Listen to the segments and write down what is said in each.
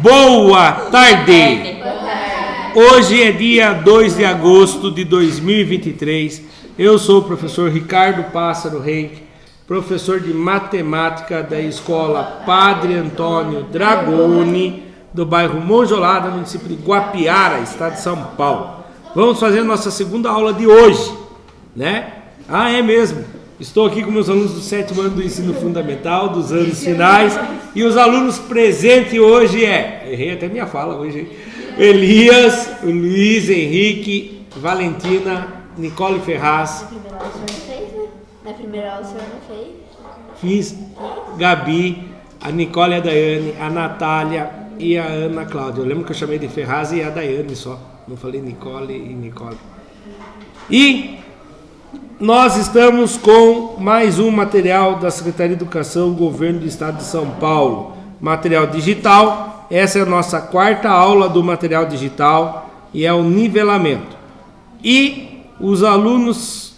Boa tarde! Hoje é dia 2 de agosto de 2023. Eu sou o professor Ricardo Pássaro Henk, professor de matemática da escola Padre Antônio Dragoni, do bairro Monjolada, município de Guapiara, estado de São Paulo. Vamos fazer nossa segunda aula de hoje, né? Ah, é mesmo. Estou aqui com meus alunos do 7º ano do ensino fundamental, dos anos finais, e os alunos presentes hoje errei até minha fala hoje, hein? Elias, Luiz Henrique, Valentina, Nicole Ferraz. Na primeira aula o senhor não fez? Fiz. Gabi, a Nicole e a Daiane, a Natália e a Ana Cláudia. Eu lembro que eu chamei de Ferraz e a Daiane só. Não falei Nicole e Nicole. E nós estamos com mais um material da Secretaria de Educação, Governo do Estado de São Paulo. Material digital. Essa é a nossa quarta aula do material digital e é o nivelamento. E os alunos,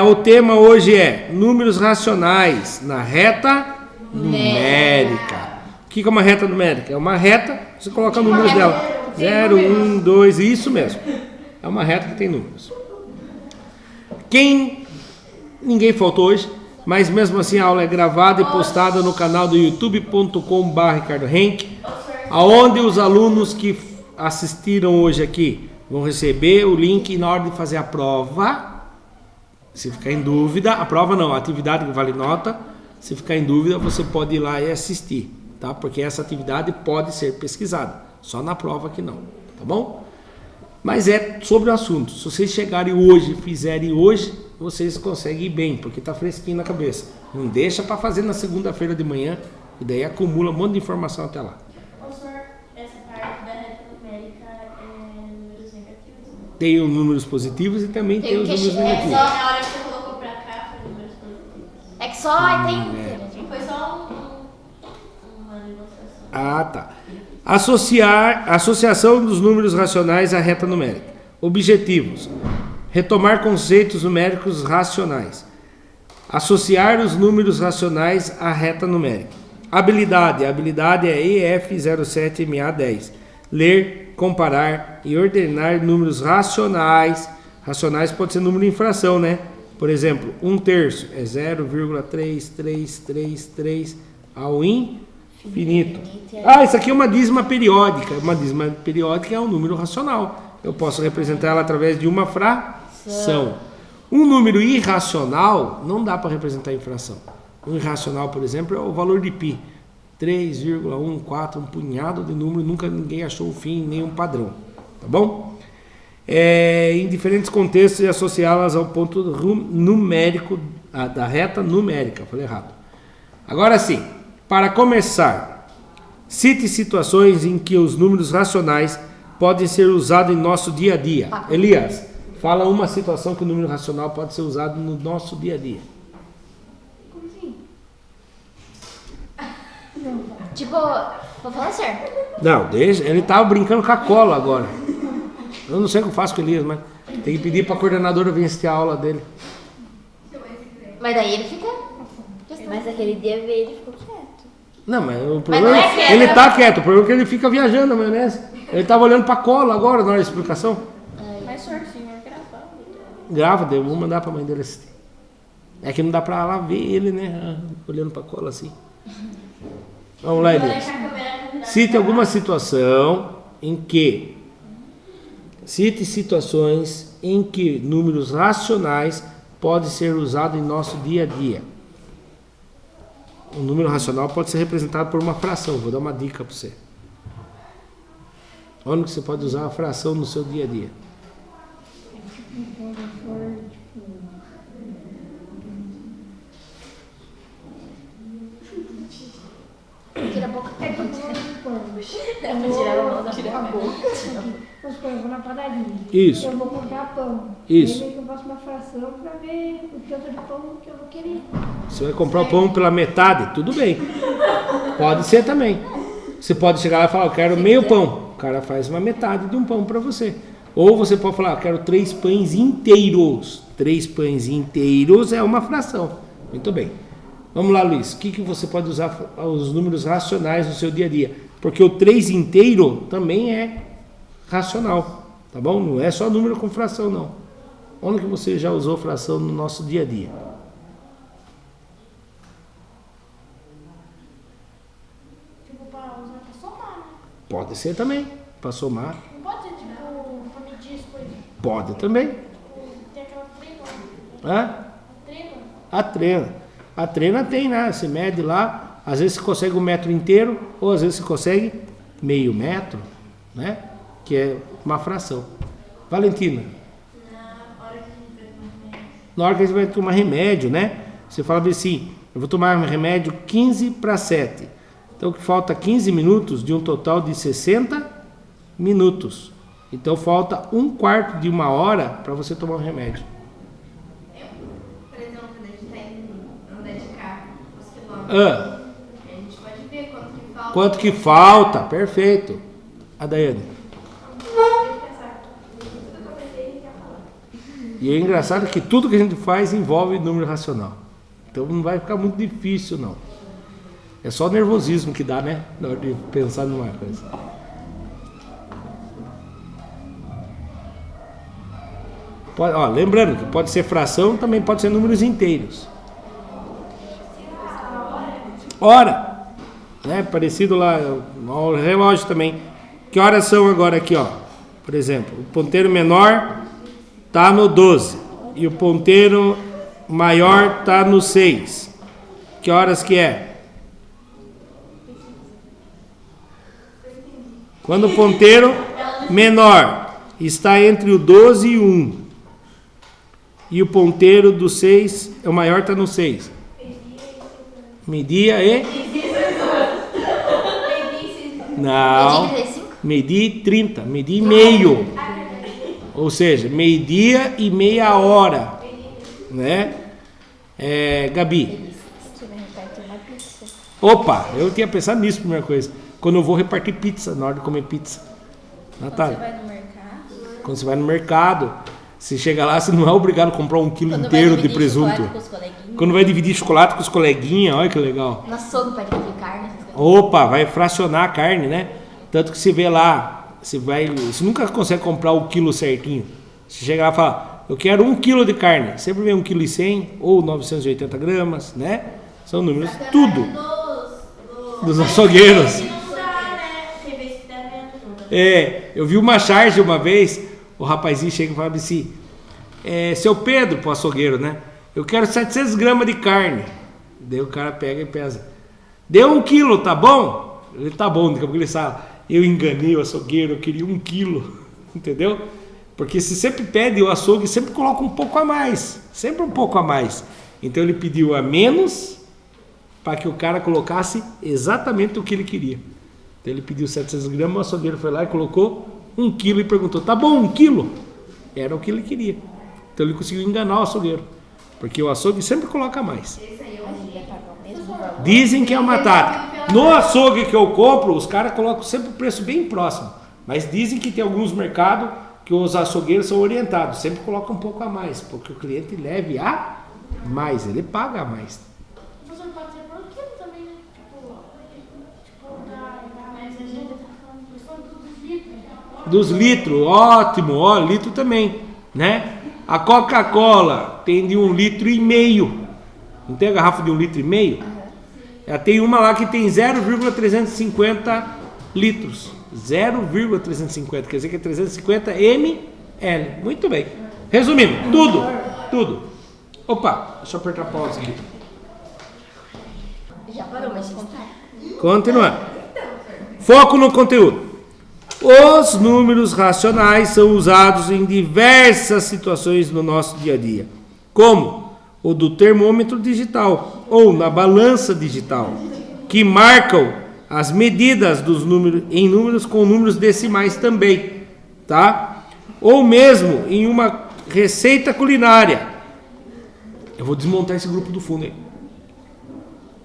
o tema hoje é números racionais na reta numérica. O que é uma reta numérica? É uma reta, você coloca números dela. 0, 1, 2, isso mesmo. É uma reta que tem números. Ninguém faltou hoje, mas mesmo assim a aula é gravada e postada no canal do youtube.com/ricardohenk, aonde os alunos que assistiram hoje aqui vão receber o link na hora de fazer a prova. Se ficar em dúvida, a prova não, a atividade que vale nota, se ficar em dúvida você pode ir lá e assistir, tá? Porque essa atividade pode ser pesquisada, só na prova que não, tá bom? Mas é sobre o assunto. Se vocês chegarem hoje, fizerem hoje, vocês conseguem ir bem, porque está fresquinho na cabeça. Não deixa para fazer na segunda-feira de manhã, e daí acumula um monte de informação até lá. Professor, essa parte da reta numérica é números negativos? Tem os números positivos e também tem os números negativos. Só na hora que você colocou para cá foi números positivos. É que só tem... Foi só uma demonstração. Ah, tá. Associação dos números racionais à reta numérica. Objetivos: retomar conceitos numéricos racionais. Associar os números racionais à reta numérica. Habilidade. A habilidade é EF07MA10. Ler, comparar e ordenar números racionais. Racionais pode ser número em fração, né? Por exemplo, 1/3 é 0,3333 ao infinito. Isso aqui é uma dízima periódica. Uma dízima periódica é um número racional. Eu posso representar ela através de uma fração. Um número irracional não dá para representar em fração. Um irracional, por exemplo, é o valor de π. 3,14, um punhado de números, nunca ninguém achou o fim, nenhum padrão. Tá bom? Em diferentes contextos e associá-las ao ponto numérico da reta numérica. Falei errado. Agora sim. Para começar, cite situações em que os números racionais podem ser usados em nosso dia a dia. Elias, fala uma situação que o número racional pode ser usado no nosso dia a dia. Como assim? Tipo, vou falar certo. Não, deixa, ele estava brincando com a cola agora. Eu não sei o que eu faço com o Elias, mas tem que pedir para a coordenadora vir assistir a aula dele. Mas daí ele fica... Mas aquele dia ele ficou quieto. Não, mas o problema não é quieto, ele tá quieto, o problema é que ele fica viajando na maionese. Ele estava olhando para a cola agora na hora da explicação. Mas o senhor gravava. Grava, eu vou mandar para a mãe dele assistir. É que não dá para ela ver ele, né? Olhando para a cola assim. Vamos lá, Elias. Cite alguma situação em que... Cite situações em que números racionais podem ser usados em nosso dia a dia. O número racional pode ser representado por uma fração. Vou dar uma dica para você. Onde você pode usar a fração no seu dia a dia? Tira a boca. Eu vou na padaria. Isso. Eu vou comprar pão. Isso. Eu faço uma fração para ver o tanto de pão que eu vou querer. Você vai comprar o pão pela metade? Tudo bem. Pode ser também. Você pode chegar lá e falar, eu quero meio pão. O cara faz uma metade de um pão para você. Ou você pode falar, eu quero 3 pães inteiros. 3 pães inteiros é uma fração. Muito bem. Vamos lá, Luiz. O que você pode usar os números racionais no seu dia a dia? Porque o 3 inteiro também é racional, tá bom? Não é só número com fração, não. Onde que você já usou fração no nosso dia a dia? Tipo, pra usar pra somar, né? Pode ser também, para somar. Não pode ser, tipo, pra medir as coisas. Pode também. Tipo, tem aquela trena. Hã? A trena. A trena tem, né? Você mede lá, às vezes você consegue 1 metro inteiro, ou às vezes você consegue meio metro, né? Que é uma fração. Valentina. Na hora que a gente vai tomar remédio, né? Você fala assim, eu vou tomar um remédio 15 para 7. Então falta 15 minutos de um total de 60 minutos. Então falta 1/4 de uma hora para você tomar um remédio. Por exemplo, quando a gente está indo andar de carro, os quilômetros, Ah, a gente pode ver quanto que falta. quanto que falta? Perfeito. A Daiane. E é engraçado que tudo que a gente faz envolve número racional. Então não vai ficar muito difícil, não. É só nervosismo que dá, né? Na hora de pensar numa coisa. Pode, ó, lembrando que pode ser fração, também pode ser números inteiros. Hora, né? Parecido lá, o relógio também. Que horas são agora aqui, ó? Por exemplo, o ponteiro menor está no 12 e o ponteiro maior está no 6. Que horas que é? Quando o ponteiro menor está entre o 12 e o 1 e o ponteiro do 6, o maior está no 6. Media e? Não. Medi 30, medi meio. Ou seja, meio-dia e meia hora, né? Gabi. Opa, eu tinha pensado nisso, primeira coisa. Quando eu vou repartir pizza, na hora de comer pizza. Natália. Quando você vai no mercado. Quando você vai no mercado, você chega lá, você não é obrigado a comprar 1 quilo inteiro de presunto. Quando vai dividir chocolate com os coleguinhas, olha que legal. No açougue para dividir carne. Opa, vai fracionar a carne, né? Tanto que você vê lá. Você nunca consegue comprar o quilo certinho. Você chega lá e fala, eu quero 1 quilo de carne. Sempre vem 1,1 kg ou 980 gramas, né? São números, tudo. Dos açougueiros. Eu vi uma charge uma vez, o rapazinho chega e fala assim, seu Pedro, pro açougueiro, né? Eu quero 700 gramas de carne. Daí o cara pega e pesa. Deu 1 quilo, tá bom? Ele tá bom, daqui a pouco ele fala, eu enganei o açougueiro, eu queria 1 quilo, entendeu? Porque se sempre pede o açougue, sempre coloca um pouco a mais, sempre um pouco a mais. Então ele pediu a menos para que o cara colocasse exatamente o que ele queria. Então ele pediu 700 gramas, o açougueiro foi lá e colocou 1 quilo e perguntou, tá bom, 1 quilo? Era o que ele queria. Então ele conseguiu enganar o açougueiro, porque o açougue sempre coloca mais. Dizem que é uma tática. No açougue que eu compro, os caras colocam sempre o preço bem próximo. Mas dizem que tem alguns mercados que os açougueiros são orientados. Sempre colocam um pouco a mais, porque o cliente leve a mais, ele paga a mais. Você pode ser por quilo também, né? Mas a gente tá falando dos litros. Dos litros, ótimo, ó, litro também, né? A Coca-Cola tem de 1,5 litro. Não tem a garrafa de 1,5 litro? Ela tem uma lá que tem 0,350 litros. 0,350, quer dizer que é 350 ml. Muito bem. Resumindo, tudo. Opa, deixa eu apertar pausa aqui. Já parou, mas contar. Continuando. Foco no conteúdo. Os números racionais são usados em diversas situações no nosso dia a dia, como o do termômetro digital ou na balança digital, que marcam as medidas dos números em números com números decimais também, tá? Ou mesmo em uma receita culinária. Eu vou desmontar esse grupo do fundo aí.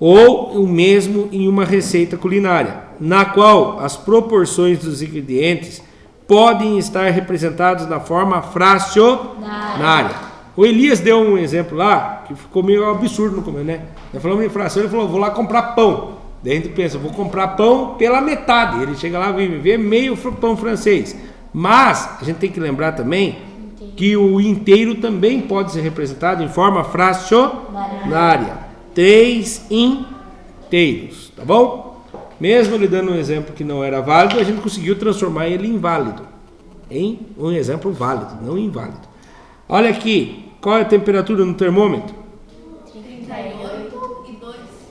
Ou o mesmo em uma receita culinária, na qual as proporções dos ingredientes podem estar representadas na forma fracionária. O Elias deu um exemplo lá, que ficou meio absurdo no começo, né? Ele falou em fração, ele falou, vou lá comprar pão. Daí a gente pensa, vou comprar pão pela metade. Ele chega lá e vê meio pão francês. Mas a gente tem que lembrar também que o inteiro também pode ser representado em forma fracionária. 3 inteiros, tá bom? Mesmo ele dando um exemplo que não era válido, a gente conseguiu transformar ele em válido. Em um exemplo válido, não inválido. Olha aqui, qual é a temperatura no termômetro?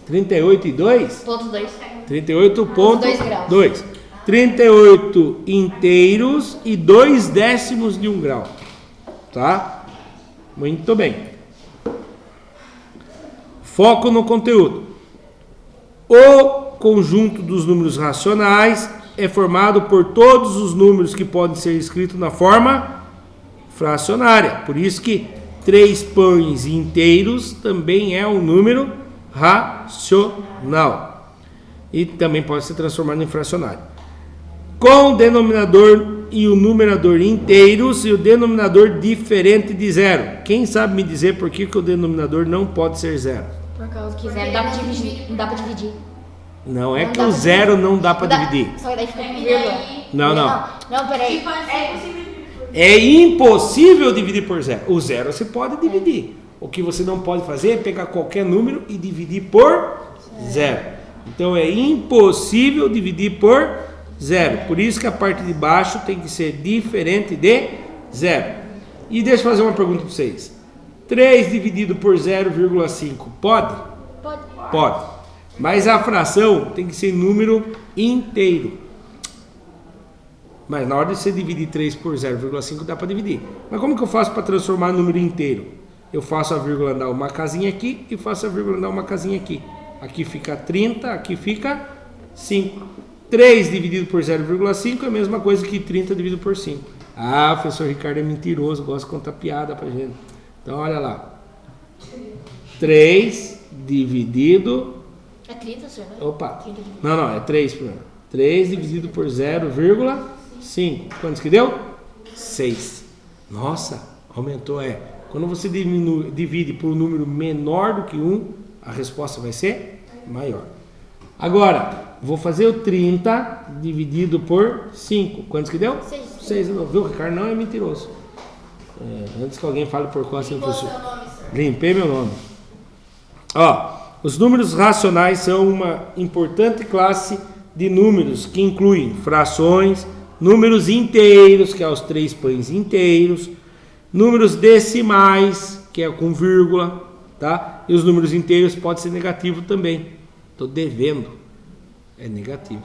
38 e 2? Ponto 2. 38,2. 38 inteiros e 2 décimos de 1 grau. Tá? Muito bem. Foco no conteúdo. O conjunto dos números racionais é formado por todos os números que podem ser escritos na forma fracionária. Por isso que 3 pães inteiros também é um número racional. E também pode ser transformado em fracionário. Com o denominador e o numerador inteiros e o denominador diferente de zero. Quem sabe me dizer por que o denominador não pode ser zero? Por causa que zero dá pra dividir. Não dá pra dividir. Não é que o zero não dá para dividir. Só que daí fica com vírgula. Não. Não, peraí. É impossível dividir por zero. O zero você pode dividir. O que você não pode fazer é pegar qualquer número e dividir por zero. Então é impossível dividir por zero. Por isso que a parte de baixo tem que ser diferente de zero. E deixa eu fazer uma pergunta para vocês. 3 dividido por 0,5 pode? Pode. Mas a fração tem que ser número inteiro. Mas na hora de você dividir 3 por 0,5 dá para dividir. Mas como que eu faço para transformar número inteiro? Eu faço a vírgula andar uma casinha aqui e faço a vírgula andar uma casinha aqui. Aqui fica 30, aqui fica 5. 3 dividido por 0,5 é a mesma coisa que 30 dividido por 5. Ah, o professor Ricardo é mentiroso, gosta de contar piada pra gente. Então olha lá. 3 dividido... É 30, senhor? Opa. Não, é 3 primeiro. 3 dividido por 0,5. Quantos que deu? 6. Nossa, aumentou, Quando você divide por um número menor do que 1, a resposta vai ser maior. Agora, vou fazer o 30 dividido por 5. Quantos que deu? 6 de novo. Viu? O Ricardo não é mentiroso. Antes que alguém fale por qual assim, limpei meu nome. Ó, os números racionais são uma importante classe de números que incluem frações, números inteiros, que é os 3 pães inteiros, números decimais, que é com vírgula, tá? E os números inteiros podem ser negativos também. Estou devendo, é negativo.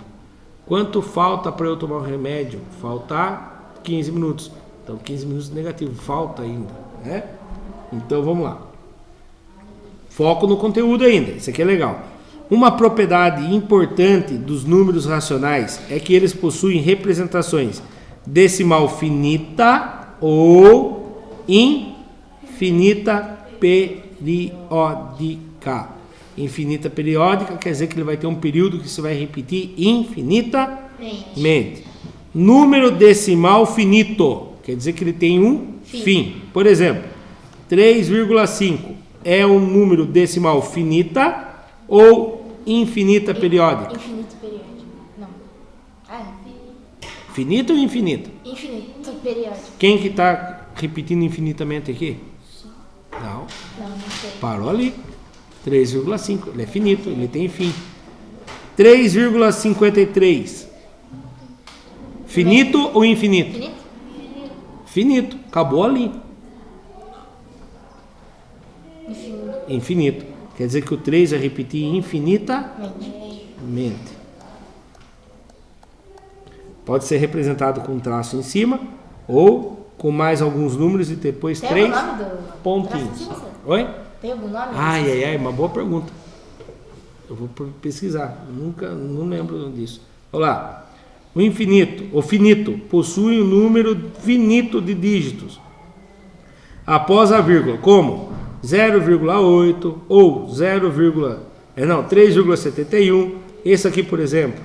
Quanto falta para eu tomar o remédio? Faltar 15 minutos. Então 15 minutos negativo, falta ainda, né? Então vamos lá. Foco no conteúdo ainda, isso aqui é legal. Uma propriedade importante dos números racionais é que eles possuem representações decimal finita ou infinita periódica. Infinita periódica quer dizer que ele vai ter um período que você vai repetir infinitamente. Número decimal finito quer dizer que ele tem um fim. Por exemplo, 3,5 é um número decimal finita ou infinita periódica? Infinito periódico. Não. Finito ou infinito? Infinito periódico. Quem que está repetindo infinitamente aqui? Não. Não sei. Parou ali. 3,5. Ele é finito, ele tem fim. 3,53. Finito ou infinito? Infinito? Finito. Acabou ali. Infinito. Quer dizer que o 3 vai repetir infinitamente. Pode ser representado com um traço em cima ou com mais alguns números e depois Tem 3 algum nome do pontinhos. traço em cima? Oi? Tem algum nome? Ai, uma boa pergunta. Eu vou pesquisar. Não lembro disso. Olha lá. O finito, possui um número finito de dígitos. Após a vírgula, como 0,8 ou 3,71. Esse aqui, por exemplo,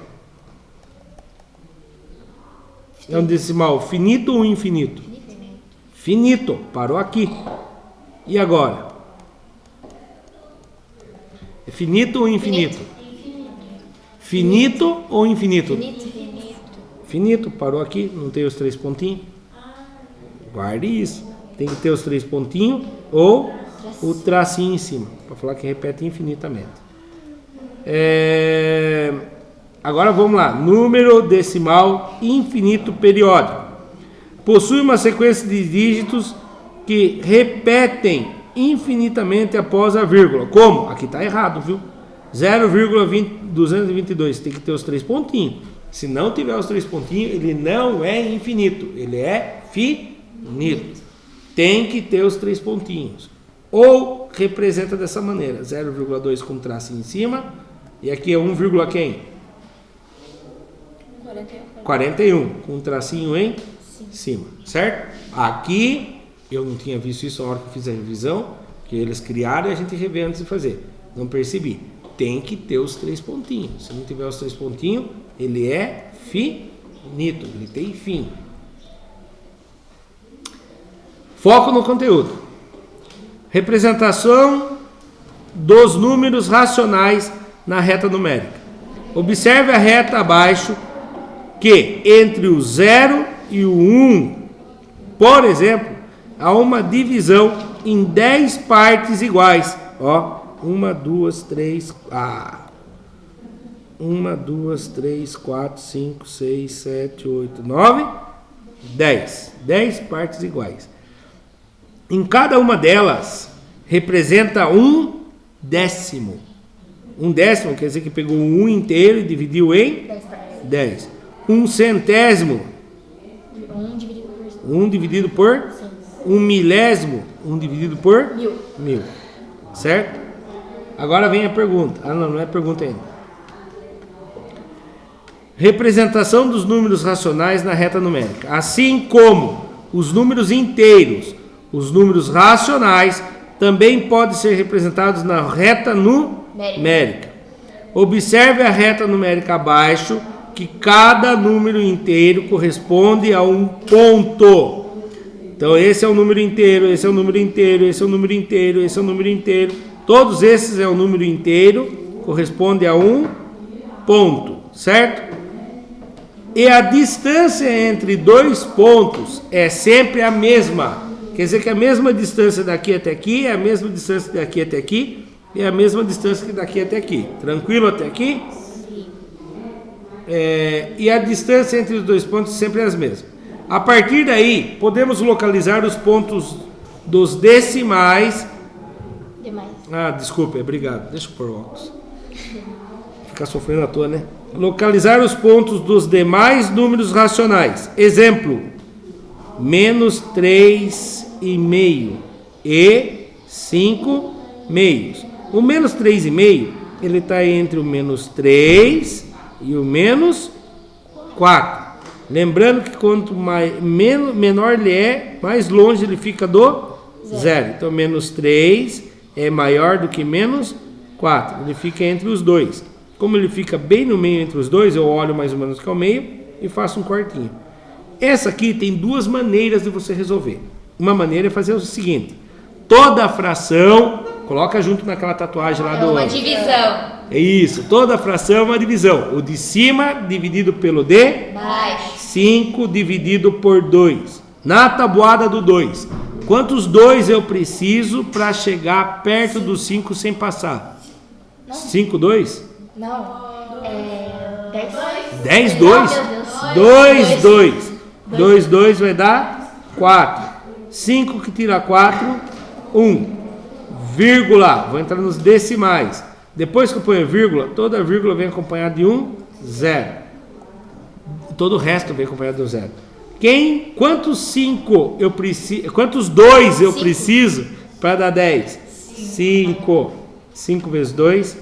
é um decimal finito ou infinito? Finito. Parou aqui. E agora? É finito ou infinito? Finito ou infinito? Finito. Finito, parou aqui, não tem os 3 pontinhos? Guarde isso. Tem que ter os 3 pontinhos ou o tracinho em cima, para falar que repete infinitamente. Agora vamos lá. Número decimal infinito periódico. Possui uma sequência de dígitos que repetem infinitamente após a vírgula. Como? Aqui está errado, viu? 0,222. Tem que ter os 3 pontinhos. Se não tiver os 3 pontinhos, ele não é infinito. Ele é finito. Tem que ter os 3 pontinhos. Ou representa dessa maneira. 0,2 com traço em cima. E aqui é 1, quem? 41. Com um tracinho em cima. Certo? Aqui, eu não tinha visto isso na hora que eu fiz a revisão. Que eles criaram e a gente revê antes de fazer. Não percebi. Tem que ter os 3 pontinhos. Se não tiver os 3 pontinhos, ele é finito. Ele tem fim. Foco no conteúdo. Representação dos números racionais na reta numérica. Observe a reta abaixo que entre o 0 e o 1, por exemplo, há uma divisão em 10 partes iguais. Ó, 1, 2, 3, 4, 5, 6, 7, 8, 9, 10. 10 partes iguais. Em cada uma delas representa um décimo. Um décimo quer dizer que pegou um 1 inteiro e dividiu em 10. Um centésimo. 1 dividido por 1 milésimo. 1 dividido por 1000. Certo? Agora vem a pergunta. Não é pergunta ainda. Representação dos números racionais na reta numérica. Assim como os números inteiros, os números racionais também podem ser representados na reta numérica. Observe a reta numérica abaixo, que cada número inteiro corresponde a um ponto. Então esse é o número inteiro, esse é o número inteiro, esse é o número inteiro, esse é o número inteiro. Todos esses é o número inteiro, corresponde a um ponto, certo? E a distância entre 2 pontos é sempre a mesma. Quer dizer que a mesma distância daqui até aqui é a mesma distância daqui até aqui e a mesma distância que daqui até aqui. Tranquilo até aqui? Sim. E a distância entre os 2 pontos sempre é as mesmas. A partir daí, podemos localizar os pontos dos decimais. Desculpa, obrigado. Deixa eu pôr o óculos. Ficar sofrendo à toa, né? Localizar os pontos dos demais números racionais. Exemplo: menos 3,5 e 5 meios. O menos 3,5, ele está entre o menos 3 e o menos 4. Lembrando que quanto menor ele é, mais longe ele fica do zero. Então, menos 3 é maior do que menos 4. Ele fica entre os dois. Como ele fica bem no meio entre os dois, eu olho mais ou menos que é o meio e faço um quartinho. Essa aqui tem 2 maneiras de você resolver. Uma maneira é fazer o seguinte: toda fração, coloca junto naquela tatuagem lá do... uma divisão. É isso, toda fração é uma divisão. O de cima dividido pelo de baixo. 5 dividido por 2. Na tabuada do 2, quantos 2 eu preciso para chegar perto do 5 sem passar? 5, 2? Não, 10. 10, 2? 2, 2. 2, 2 vai dar 4. 5 que tira 4, 1. Vírgula, vou entrar nos decimais. Depois que eu ponho vírgula, toda vírgula vem acompanhada de um 0. Todo o resto vem acompanhado de um 0. Quantos 2 eu preciso para dar 10? 5. 5 vezes 2,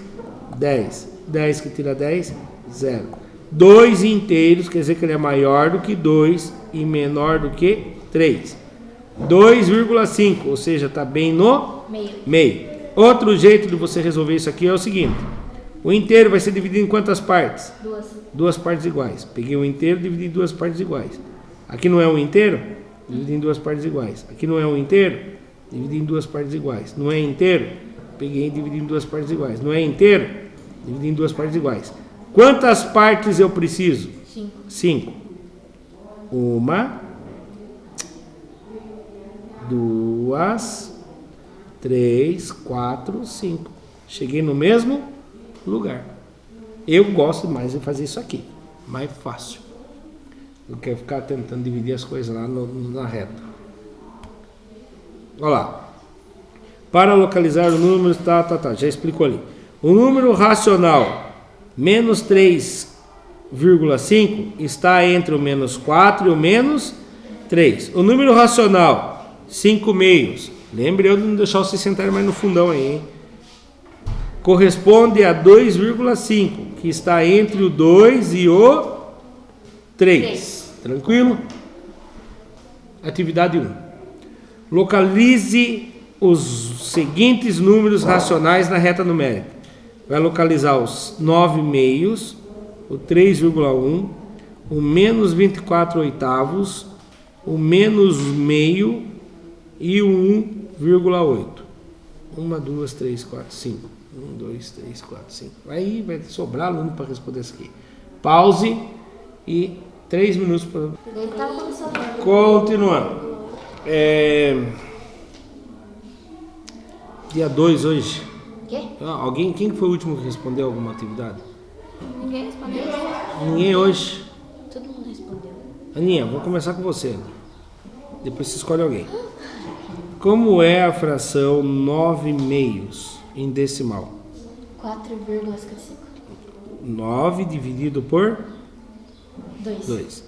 10. 10 que tira 10, 0. 2 inteiros, quer dizer que ele é maior do que 2 e menor do que 3. 2,5, ou seja, está bem no meio. Outro jeito de você resolver isso aqui é o seguinte: o inteiro vai ser dividido em quantas partes? 2 partes iguais. Peguei o inteiro e dividi em 2 partes iguais. Aqui não é um inteiro? Dividi em 2 partes iguais. Aqui não é um inteiro? Dividi em 2 partes iguais. Não é inteiro? Peguei e dividi em 2 partes iguais. Não é inteiro? Dividi em 2 partes iguais. Quantas partes eu preciso? 5. 5. 1, 2, 3, 4, 5. Cheguei no mesmo lugar. Eu gosto mais de fazer isso aqui. Mais fácil. Eu quero ficar tentando dividir as coisas lá na reta. Olha lá. Para localizar o número, já explicou ali. O número racional menos 3,5 está entre o menos 4 e o menos 3. O número racional 5 meios. Lembre eu de não deixar vocês sentarem mais no fundão aí, hein? Corresponde a 2,5, que está entre o 2 e o 3. Tranquilo? Atividade 1. Localize os seguintes números racionais na reta numérica. Vai localizar os 9 meios, o 3,1, o menos 24 oitavos, o menos meio e o 1,8. 1, 2, 3, 4, 5. 1, 2, 3, 4, 5. Aí vai sobrar aluno para responder isso aqui. Pause e 3 minutos para. Ele tava começando. Continuando. Dia 2 hoje. Quê? Alguém, quem foi o último que respondeu alguma atividade? Ninguém respondeu. Ninguém hoje. Todo mundo respondeu. Aninha, vou começar com você. Depois você escolhe alguém. Como é a fração 9 meios em decimal? 4,55. 9 dividido por 2. 2.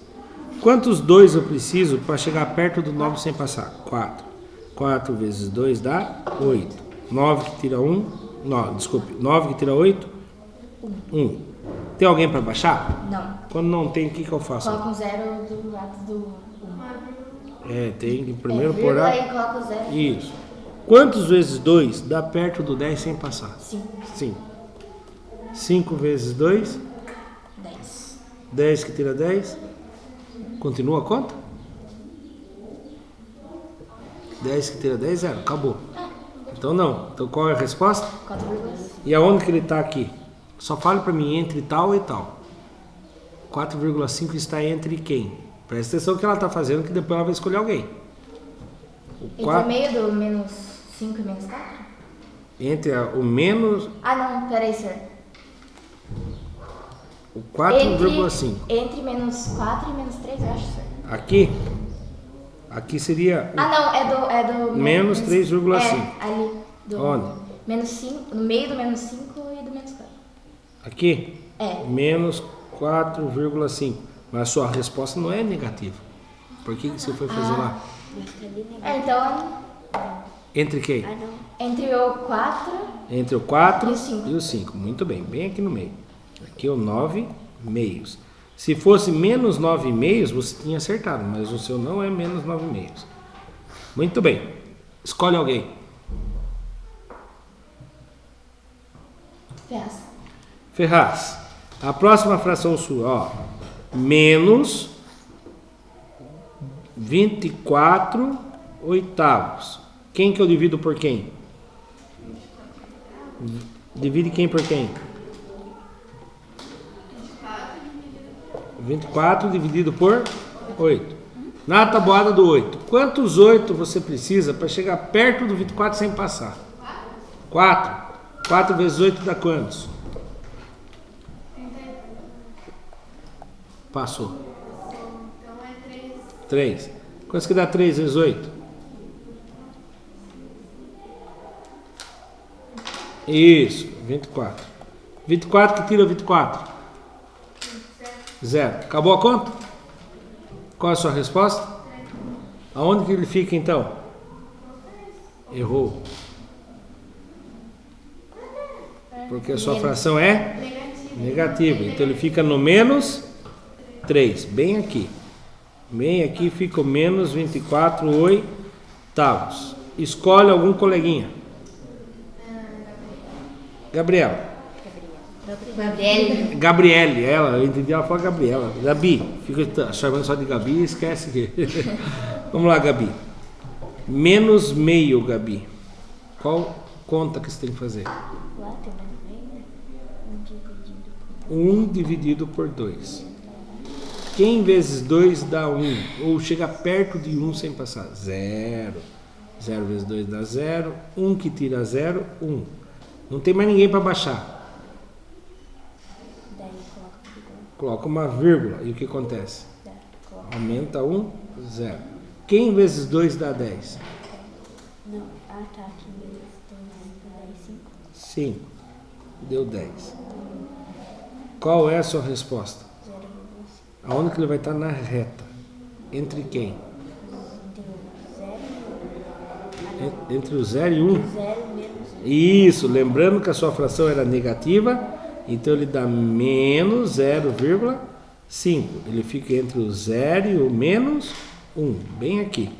Quantos 2 eu preciso para chegar perto do 9 sem passar? 4. 4 vezes 2 dá 8. 9 que tira 1. Não, desculpe. 9 que tira 8? 1. Tem alguém para baixar? Não. Quando não tem, o que eu faço? Coloca um 0 do lado do 1. Tem que primeiro pôr vírgula a... e coloca o 0. Isso. Quantos vezes 2 dá perto do 10 sem passar? 5. 5. 5 vezes 2? 10. 10 que tira 10? Continua a conta? 10 que tira 10, 0. Acabou. Então não. Então qual é a resposta? 4,5. E aonde que ele está aqui? Só fale para mim entre tal e tal. 4,5 está entre quem? Presta atenção no que ela está fazendo, que depois ela vai escolher alguém. O Entre 4, o meio do menos 5 e menos 4? entre o menos... Ah, não. Peraí, senhor. O 4,5. Entre menos 4 e menos 3, eu acho, senhor. Aqui? Aqui seria... Ah, não. É do Menos 3,5. Ali. Do Onde? Menos 5. No meio do menos 5 e do menos 4. Aqui? É. Menos 4,5. Mas a sua resposta não é negativa. Por que você foi fazer lá? Então, Entre quem? entre o 4 Entre o 4 E o 5. e o 5. Muito bem, bem aqui no meio. Aqui é o 9 meios. Se fosse menos 9 meios, você tinha acertado, mas o seu não é menos 9 meios. Muito bem. Escolhe alguém. Ferraz. Ferraz. A próxima fração sua, ó. Menos 24 oitavos. Quem que eu divido por quem? Divide quem por quem? 24 dividido por 8. Na tabuada do 8. Quantos 8 você precisa para chegar perto do 24 sem passar? 4. 4 vezes 8 dá quantos? Passou. Então é 3. 3. Quantos que dá 3 vezes 8? Isso, 24. 24 que tira 24? 0. Acabou a conta? Qual é a sua resposta? Aonde que ele fica então? Errou. Porque a sua fração é negativa. Então ele fica no menos 3. Bem aqui. Bem aqui fica o menos 24 oitavos. Escolhe algum coleguinha. Gabriela. Gabriele, eu entendi, ela falou Gabriela. Gabi, fica chamando só de Gabi e esquece que. Vamos lá, Gabi. Menos meio, Gabi. Qual conta que você tem que fazer? 4 menos meio. Dividido por 1 dividido por 2. Quem vezes 2 dá 1? Ou chega perto de 1 sem passar? 0. 0 vezes 2 dá 0. 1 que tira 0, 1. Não tem mais ninguém para baixar. Daí coloca Coloca uma vírgula. E o que acontece? coloca. Aumenta 1, 0. Quem vezes 2 dá 10? Não, tá, aqui vezes 2 dá 5. 5. Deu 10. Qual é a sua resposta? 0,5. Aonde que ele vai estar na reta? Entre quem? Entre o 0 e 1? 0 menos 1. Isso, lembrando que a sua fração era negativa, então ele dá menos 0,5. Ele fica entre o 0 e o menos 1, bem aqui.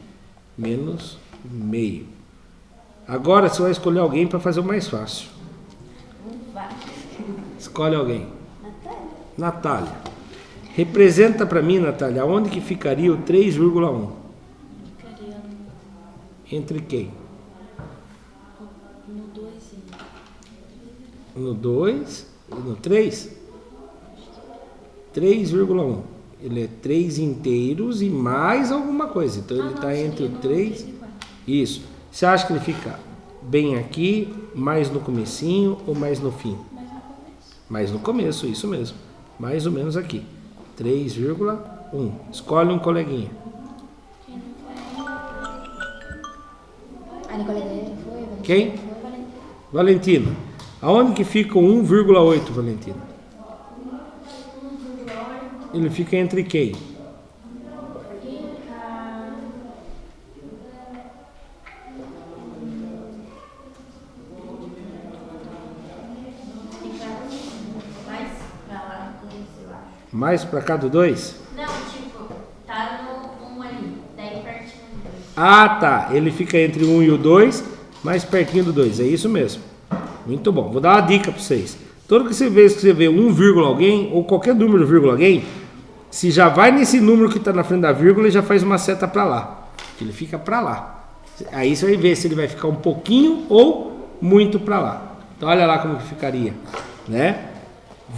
Menos meio. Agora você vai escolher alguém para fazer o mais fácil. Não vai. Escolhe alguém. Natália. Natália. Representa para mim, Natália, onde que ficaria o 3,1? Ficaria Entre quem? no 2 e No 2 e no 3? 3,1. Ele é 3 inteiros e mais alguma coisa. Então ele está entre o 3 e isso. Você acha que ele fica bem aqui, mais no comecinho ou mais no fim? Mais no começo, isso mesmo. Mais ou menos aqui. 3,1. Escolhe um coleguinha. A Nicoleguinha já foi? Quem? Foi, Valentina. Valentina. Aonde que fica o 1,8, Valentina? Ele fica entre quem? Mais pra lá do 2, eu acho. Mais para cá do 2? Não, tipo, tá no 1 ali, daí pertinho do 2. Ah, tá. Ele fica entre o 1 e o 2, mais pertinho do 2. É isso mesmo. Muito bom. Vou dar uma dica para vocês. Toda que você vê 1 vírgula alguém, ou qualquer número vírgula alguém, se já vai nesse número que está na frente da vírgula, ele já faz uma seta para lá. Ele fica para lá. Aí você vai ver se ele vai ficar um pouquinho ou muito para lá. Então olha lá como que ficaria, né?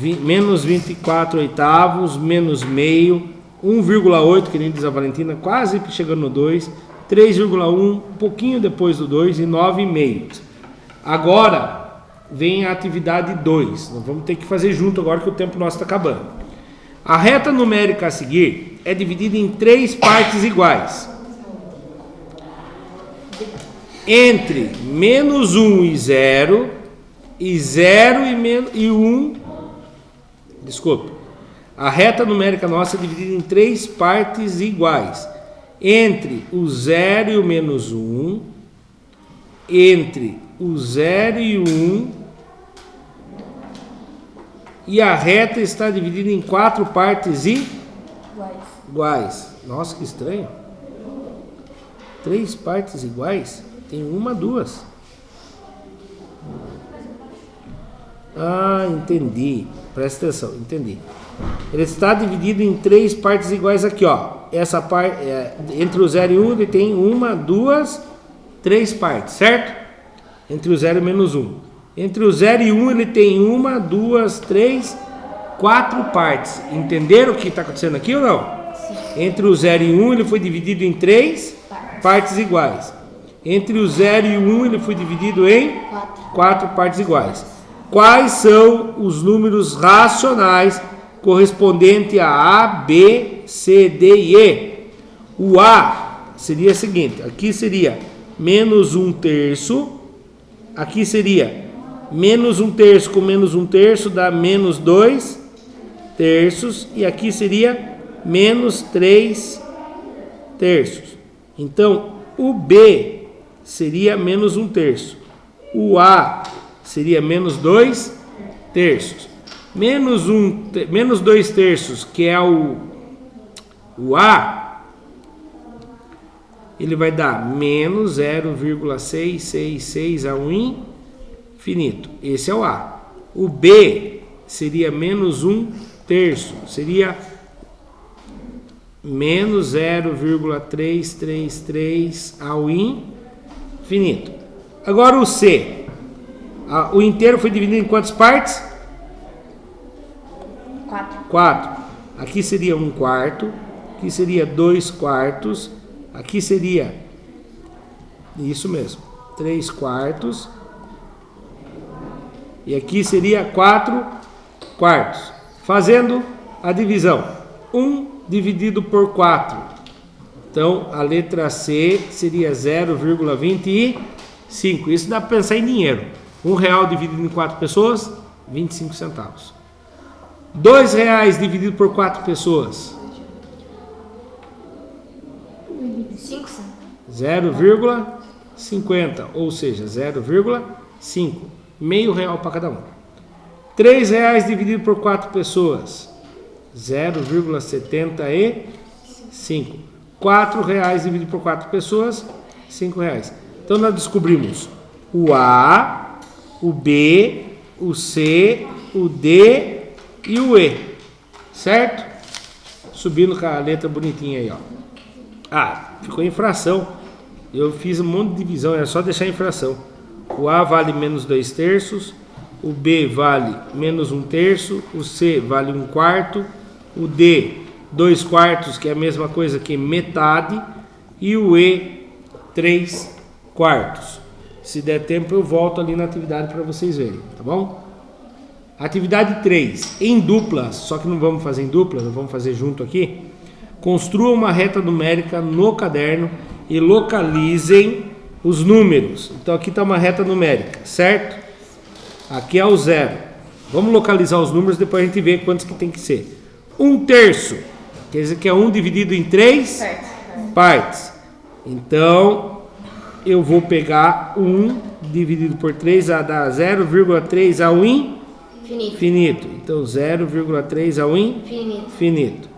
Menos 24 oitavos, menos meio, 1,8, que nem diz a Valentina, quase chegando no 2, 3,1, um pouquinho depois do 2 e 9,5. Agora vem a atividade 2. Nós vamos ter que fazer junto agora que o tempo nosso está acabando. A reta numérica a seguir é dividida em 3 partes iguais. Entre menos 1 e 0, e 0 e 1. Desculpe. A reta numérica nossa é dividida em 3 partes iguais. Entre o 0 e o menos 1, entre o 0 e o 1, e a reta está dividida em 4 partes iguais. Nossa, que estranho. 3 partes iguais? Tem 1, 2. Ah, entendi. Presta atenção, entendi. Ele está dividido em 3 partes iguais aqui, ó. Essa parte, entre o 0 e 1, ele tem 1, 2, 3 partes, certo? Entre o 0 e menos 1. Entre o 0 e 1, ele tem 1, 2, 3, 4 partes. Entenderam o que está acontecendo aqui ou não? Sim. Entre o 0 e 1, ele foi dividido em 3 partes iguais. Entre o 0 e o 1, ele foi dividido em 4 partes iguais. Quais são os números racionais correspondentes a A, B, C, D e E? O A seria o seguinte, aqui seria menos 1/3, aqui seria menos 1/3 com menos 1/3 dá menos 2/3, e aqui seria menos 3/3. Então, o B seria menos 1/3. O A seria menos 2/3. Menos 2/3, que é o A, ele vai dar menos 0,666 a 1 infinito. Esse é o A. O B seria menos 1/3, seria menos 0,333 ao infinito. Agora o C. O inteiro foi dividido em quantas partes? 4. Aqui seria 1/4, aqui seria 2/4, aqui seria, isso mesmo, 3/4, e aqui seria 4/4. Fazendo a divisão, 1 dividido por 4. Então, a letra C seria 0,25. Isso dá para pensar em dinheiro. R$1 dividido em 4 pessoas, 25 centavos. R$2 dividido por 4 pessoas, 5 centavos. 0,50, ou seja, 0,5. R$0,5 para cada um. R$3 dividido por 4 pessoas, 0,75. R$4 dividido por 4 pessoas, R$5. Então nós descobrimos o A, o B, o C, o D e o E, certo? Subindo com a letra bonitinha aí, ó. Ah, ficou em fração. Eu fiz um monte de divisão, era só deixar em fração. O A vale menos 2/3, o B vale menos 1/3, o C vale 1/4, o D 2/4, que é a mesma coisa que metade, e o E 3/4. Se der tempo eu volto ali na atividade para vocês verem, tá bom? Atividade 3, em duplas, só que não vamos fazer em duplas, nós vamos fazer junto aqui. Construa uma reta numérica no caderno e localizem os números. Então aqui está uma reta numérica, certo? Aqui é o 0. Vamos localizar os números, depois a gente vê quantos que tem que ser. 1/3, quer dizer que é 1 dividido em 3 partes. Então, eu vou pegar 1 dividido por 3, a dar 0,3 ao infinito. Então, 0,3 ao infinito.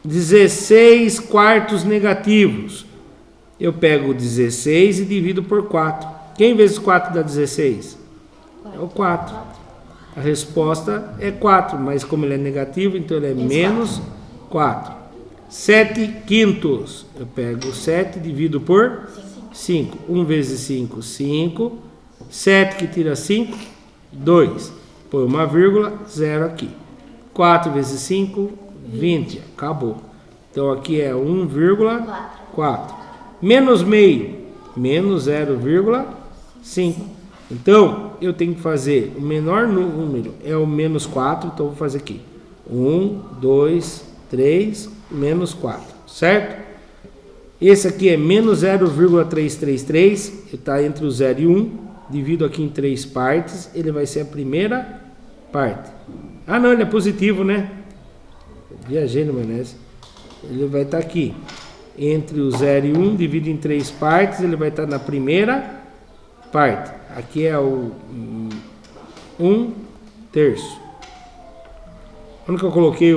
16 quartos negativos. Eu pego 16 e divido por 4. Quem vezes 4 dá 16? É o 4. A resposta é 4, mas como ele é negativo, então ele é menos 4. 7/5. Eu pego 7 e divido por 5. 1 vezes 5, 5. 7 que tira 5, 2. Põe uma vírgula, 0 aqui. 4 vezes 5, 20. Acabou. Então aqui é 1,4. Menos meio, menos 0,5. Então, eu tenho que fazer o menor número, é o menos 4, então eu vou fazer aqui. 1, 2, 3, menos 4, certo? Esse aqui é menos 0,333, está entre o 0 e 1, divido aqui em 3 partes, ele vai ser a primeira parte. Ah não, ele é positivo, né? Viajei no maionese. Ele vai estar aqui, entre o 0 e 1, divido em 3 partes, ele vai estar na primeira parte. Aqui é o 1/3. Onde que eu coloquei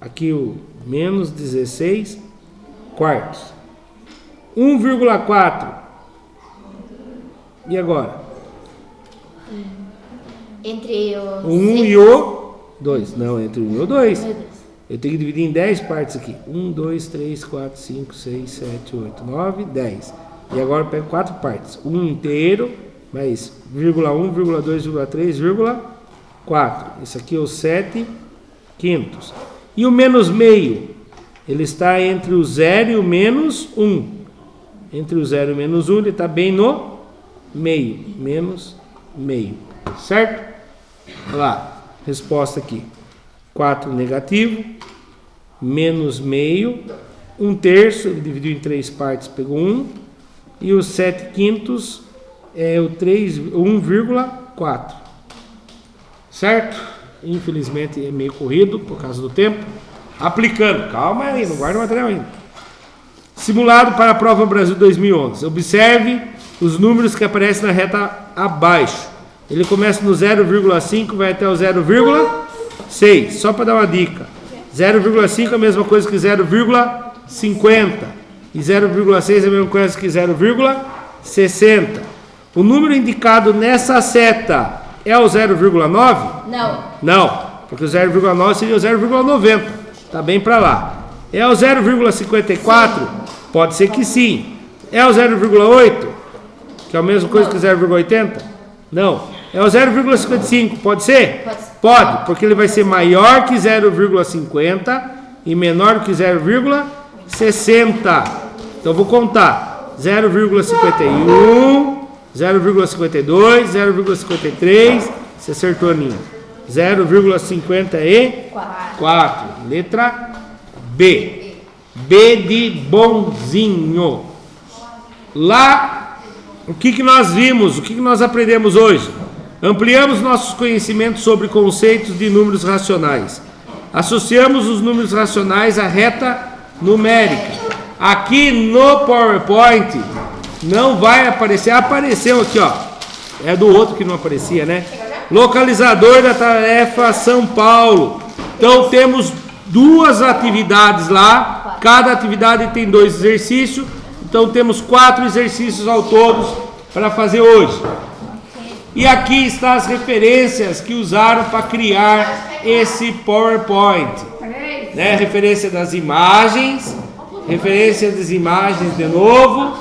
aqui o menos 16 quartos? 1,4. E agora? Entre o 1 e o 2. Não, entre o 1 e o 2. Eu tenho que dividir em 10 partes aqui. 1, 2, 3, 4, 5, 6, 7, 8, 9, 10. E agora eu pego 4 partes. 1 inteiro, mais 0,1, 0,2, 0,3, 0,4. Isso aqui é o 7/5. E o menos meio? Ele está entre o 0 e o menos 1. Entre o 0 e o menos 1, ele está bem no meio. Menos meio. Certo? Olha lá. Resposta aqui. 4 negativo. Menos meio. 1/3. Ele dividiu em 3 partes, pegou 1. E o 7/5 é o 1,4. Certo? Infelizmente é meio corrido por causa do tempo. Aplicando. Calma aí, não guarda o material ainda. Simulado para a prova Brasil 2011. Observe os números que aparecem na reta abaixo. Ele começa no 0,5, vai até o 0,6. Só para dar uma dica. 0,5 é a mesma coisa que 0,50. E 0,6 é a mesma coisa que 0,60. O número indicado nessa seta é o 0,9? Não. Não, porque o 0,9 seria o 0,90. Tá bem para lá. É o 0,54? Pode ser que sim. É o 0,8? Que é a mesma coisa que 0,80? Não. É o 0,55. Pode ser? Pode ser. Pode, porque ele vai ser maior que 0,50 e menor que 0,60. Então vou contar. 0,51, 0,52, 0,53. Você acertou, Aninha. 0,54. Letra B. B de bonzinho. Lá, o que nós vimos? O que nós aprendemos hoje? Ampliamos nossos conhecimentos sobre conceitos de números racionais. Associamos os números racionais à reta numérica. Aqui no PowerPoint não vai aparecer. Apareceu aqui, ó. É do outro que não aparecia, né? Localizador da tarefa São Paulo. Então temos duas atividades lá. Cada atividade tem 2 exercícios. Então temos 4 exercícios ao todo para fazer hoje. E aqui estão as referências que usaram para criar esse PowerPoint. Né? Referência das imagens, referência das imagens de novo.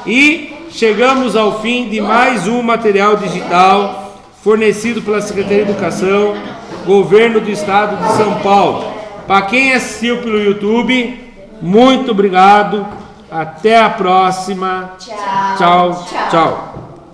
E chegamos ao fim de mais um material digital fornecido pela Secretaria de Educação, Governo do Estado de São Paulo. Para quem assistiu pelo YouTube, muito obrigado. Até a próxima. Tchau, tchau.